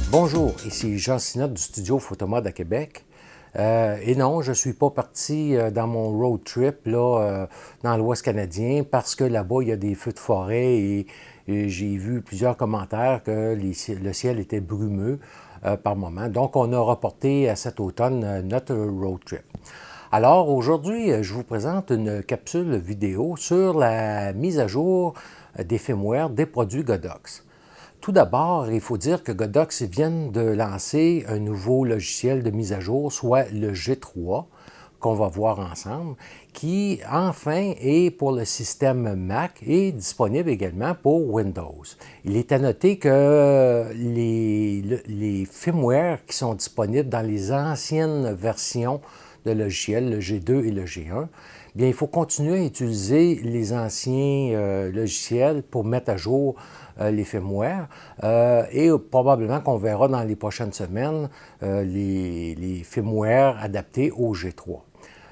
Bonjour, ici Jean Sinotte du studio Photomode à Québec. Et non, je ne suis pas parti dans mon road trip là, dans l'Ouest canadien parce que là-bas, il y a des feux de forêt et j'ai vu plusieurs commentaires que le ciel était brumeux par moment. Donc, on a reporté à cet automne notre road trip. Alors, aujourd'hui, je vous présente une capsule vidéo sur la mise à jour des firmware des produits Godox. Tout d'abord, il faut dire que Godox vient de lancer un nouveau logiciel de mise à jour, soit le G3, qu'on va voir ensemble, qui enfin est pour le système Mac et disponible également pour Windows. Il est à noter que les firmware qui sont disponibles dans les anciennes versions de logiciels, le G2 et le G1, bien, il faut continuer à utiliser les anciens logiciels pour mettre à jour les firmware et probablement qu'on verra dans les prochaines semaines les firmware adaptés au G3.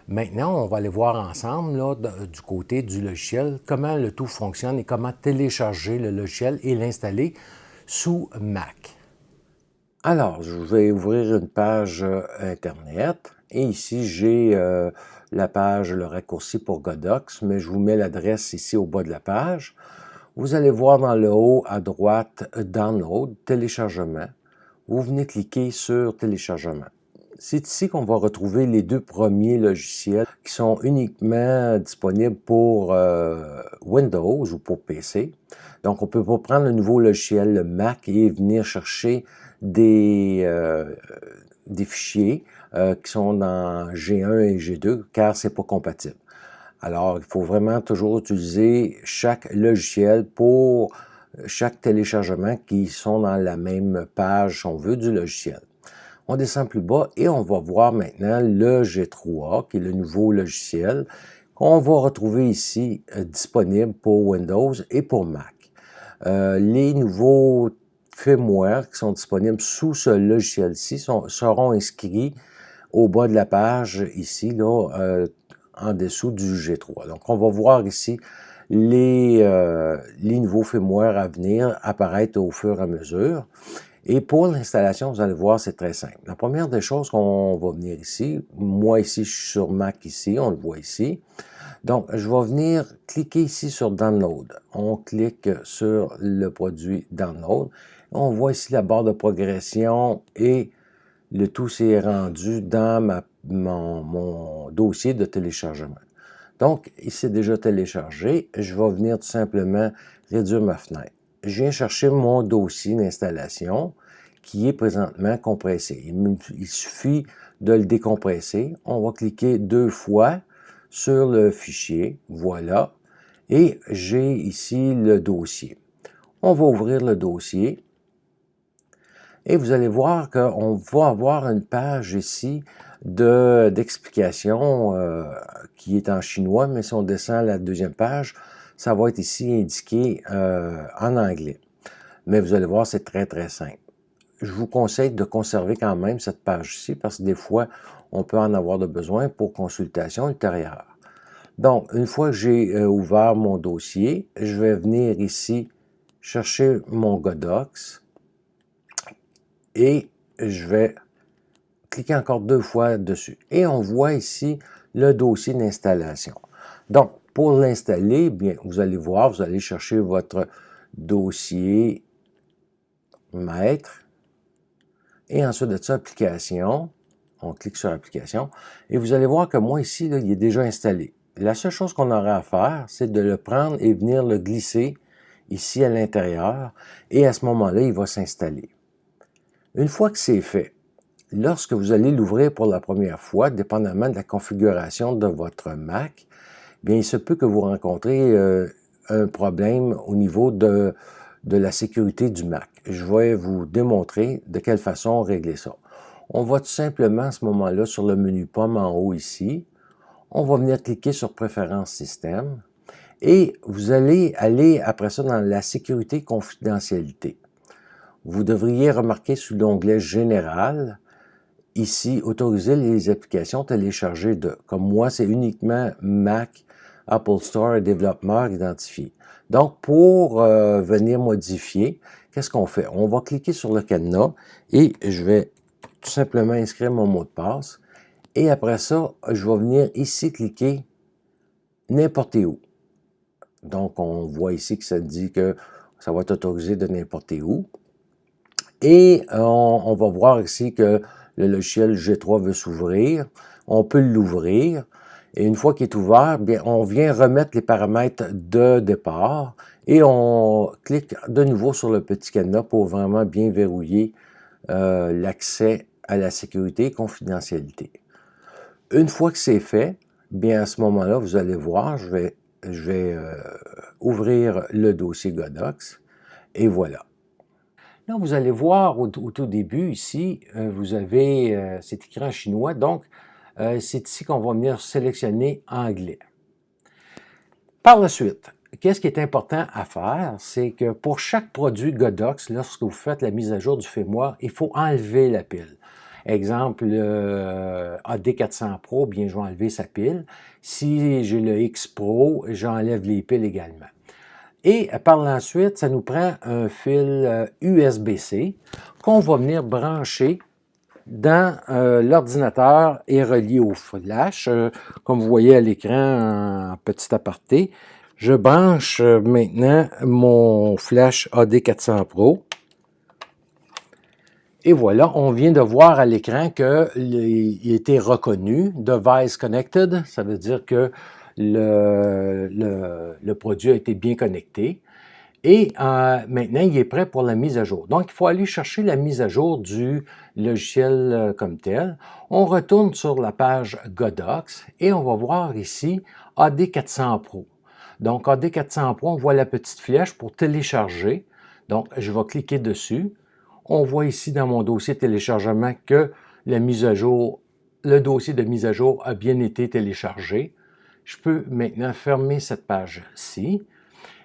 Maintenant, on va aller voir ensemble là, du côté du logiciel comment le tout fonctionne et comment télécharger le logiciel et l'installer sous Mac. Alors, je vais ouvrir une page Internet et ici j'ai la page, le raccourci pour Godox, mais je vous mets l'adresse ici au bas de la page. Vous allez voir dans le haut à droite Download, téléchargement. Vous venez cliquer sur téléchargement. C'est ici qu'on va retrouver les deux premiers logiciels qui sont uniquement disponibles pour Windows ou pour PC. Donc, on peut pas prendre le nouveau logiciel, le Mac, et venir chercher des fichiers qui sont dans G1 et G2, car c'est pas compatible. Alors, il faut vraiment toujours utiliser chaque logiciel pour chaque téléchargement qui sont dans la même page, si on veut, du logiciel. On descend plus bas et on va voir maintenant le G3, qui est le nouveau logiciel qu'on va retrouver ici disponible pour Windows et pour Mac. Les nouveaux firmware qui sont disponibles sous ce logiciel-ci seront inscrits au bas de la page ici, là, en dessous du G3. Donc, on va voir ici les nouveaux firmware à venir apparaître au fur et à mesure. Et pour l'installation, vous allez voir, c'est très simple. La première des choses qu'on va venir ici, moi ici, je suis sur Mac ici, on le voit ici. Donc, je vais venir cliquer ici sur Download. On clique sur le produit Download. On voit ici la barre de progression et le tout s'est rendu dans mon dossier de téléchargement. Donc, il s'est déjà téléchargé. Je vais venir tout simplement réduire ma fenêtre. Je viens chercher mon dossier d'installation qui est présentement compressé. Il suffit de le décompresser. On va cliquer 2 fois sur le fichier. Voilà. Et j'ai ici le dossier. On va ouvrir le dossier. Et vous allez voir qu'on va avoir une page ici d'explication qui est en chinois, mais si on descend à la deuxième page, ça va être ici indiqué en anglais. Mais vous allez voir, c'est très, très simple. Je vous conseille de conserver quand même cette page-ci parce que des fois, on peut en avoir de besoin pour consultation ultérieure. Donc, une fois que j'ai ouvert mon dossier, je vais venir ici chercher mon Godox. Et je vais cliquer encore 2 fois dessus. Et on voit ici le dossier d'installation. Donc, pour l'installer, bien, vous allez voir, vous allez chercher votre dossier maître. Et ensuite de ça, application. On clique sur application. Et vous allez voir que moi ici, là, il est déjà installé. La seule chose qu'on aura à faire, c'est de le prendre et venir le glisser ici à l'intérieur. Et à ce moment-là, il va s'installer. Une fois que c'est fait, lorsque vous allez l'ouvrir pour la première fois, dépendamment de la configuration de votre Mac, bien, il se peut que vous rencontrez un problème au niveau de la sécurité du Mac. Je vais vous démontrer de quelle façon régler ça. On va tout simplement à ce moment-là sur le menu Pomme en haut ici. On va venir cliquer sur Préférences système et vous allez aller après ça dans la sécurité confidentialité. Vous devriez remarquer sous l'onglet Général, ici, autoriser les applications téléchargées de. Comme moi, c'est uniquement Mac, Apple Store et développeurs identifiés. Donc, pour venir modifier, qu'est-ce qu'on fait? On va cliquer sur le cadenas et je vais tout simplement inscrire mon mot de passe. Et après ça, je vais venir ici cliquer n'importe où. Donc, on voit ici que ça dit que ça va être autorisé de n'importe où. Et on va voir ici que le logiciel G3 veut s'ouvrir. On peut l'ouvrir. Et une fois qu'il est ouvert, bien, on vient remettre les paramètres de départ et on clique de nouveau sur le petit cadenas pour vraiment bien verrouiller l'accès à la sécurité et confidentialité. Une fois que c'est fait, bien à ce moment-là, vous allez voir, je vais ouvrir le dossier Godox et voilà. Là, vous allez voir au tout début ici, vous avez cet écran chinois, donc c'est ici qu'on va venir sélectionner anglais. Par la suite, qu'est-ce qui est important à faire, c'est que pour chaque produit Godox, lorsque vous faites la mise à jour du firmware, il faut enlever la pile. Exemple, le AD400 Pro, bien, je vais enlever sa pile. Si j'ai le X Pro, j'enlève les piles également. Et par la suite, ça nous prend un fil USB-C qu'on va venir brancher dans l'ordinateur et relié au flash. Comme vous voyez à l'écran en petit aparté, je branche maintenant mon flash AD400 Pro. Et voilà, on vient de voir à l'écran qu'il était reconnu, Device Connected, ça veut dire que le produit a été bien connecté. Et maintenant, il est prêt pour la mise à jour. Donc, il faut aller chercher la mise à jour du logiciel comme tel. On retourne sur la page Godox et on va voir ici AD400 Pro. Donc, AD400 Pro, on voit la petite flèche pour télécharger. Donc, je vais cliquer dessus. On voit ici dans mon dossier téléchargement que la mise à jour, le dossier de mise à jour a bien été téléchargé. Je peux maintenant fermer cette page-ci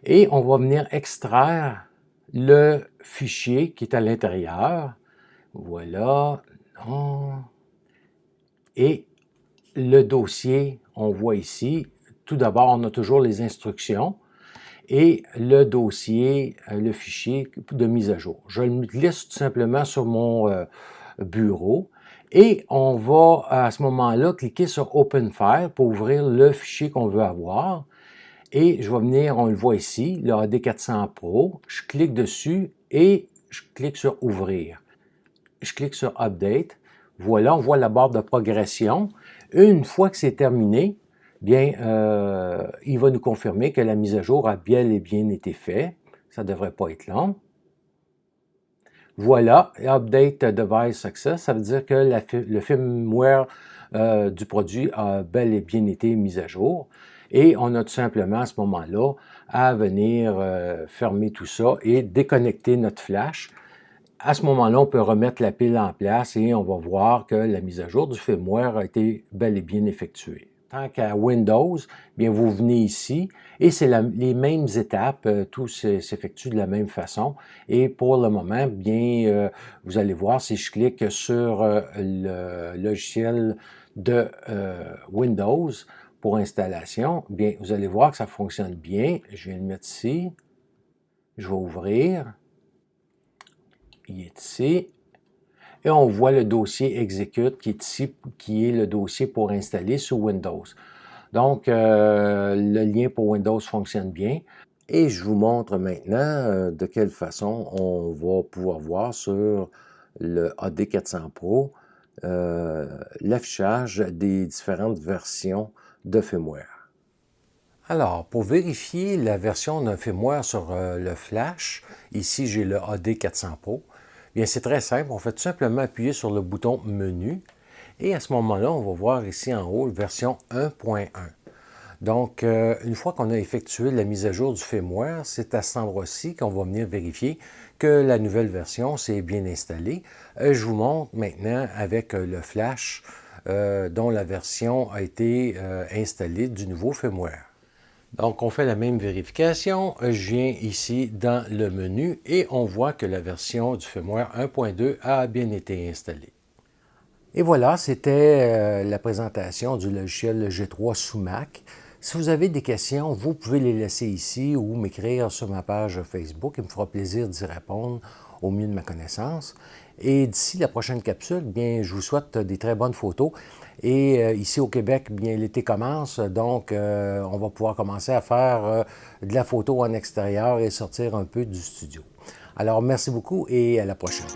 et on va venir extraire le fichier qui est à l'intérieur. Voilà. Et le dossier, on voit ici, tout d'abord, on a toujours les instructions et le dossier, le fichier de mise à jour. Je le glisse tout simplement sur mon bureau et on va à ce moment-là cliquer sur Open File pour ouvrir le fichier qu'on veut avoir. Et je vais venir, on le voit ici, le AD400 Pro. Je clique dessus et je clique sur Ouvrir. Je clique sur Update. Voilà, on voit la barre de progression. Une fois que c'est terminé, bien, il va nous confirmer que la mise à jour a bien et bien été faite. Ça ne devrait pas être long. Voilà, Update Device Success, ça veut dire que le firmware du produit a bel et bien été mis à jour. Et on a tout simplement à ce moment-là à venir fermer tout ça et déconnecter notre flash. À ce moment-là, on peut remettre la pile en place et on va voir que la mise à jour du firmware a été bel et bien effectuée. Tant qu'à Windows, bien vous venez ici et c'est les mêmes étapes, tout s'effectue de la même façon. Et pour le moment, bien, vous allez voir si je clique sur le logiciel de Windows pour installation, bien vous allez voir que ça fonctionne bien. Je viens le mettre ici. Je vais ouvrir. Il est ici. Et on voit le dossier Execute qui est ici, qui est le dossier pour installer sous Windows. Donc, le lien pour Windows fonctionne bien. Et je vous montre maintenant de quelle façon on va pouvoir voir sur le AD400 Pro l'affichage des différentes versions de firmware. Alors, pour vérifier la version d'un firmware sur le flash, ici j'ai le AD400 Pro, bien c'est très simple, on fait tout simplement appuyer sur le bouton Menu et à ce moment-là, on va voir ici en haut version 1.1. Donc, une fois qu'on a effectué la mise à jour du firmware, c'est à cet endroit-ci qu'on va venir vérifier que la nouvelle version s'est bien installée. Je vous montre maintenant avec le flash dont la version a été installée du nouveau firmware. Donc, on fait la même vérification. Je viens ici dans le menu et on voit que la version du firmware 1.2 a bien été installée. Et voilà, c'était la présentation du logiciel G3 sous Mac. Si vous avez des questions, vous pouvez les laisser ici ou m'écrire sur ma page Facebook. Il me fera plaisir d'y répondre au mieux de ma connaissance. Et d'ici la prochaine capsule, bien, je vous souhaite des très bonnes photos. Et ici au Québec, bien, l'été commence, donc on va pouvoir commencer à faire de la photo en extérieur et sortir un peu du studio. Alors, merci beaucoup et à la prochaine.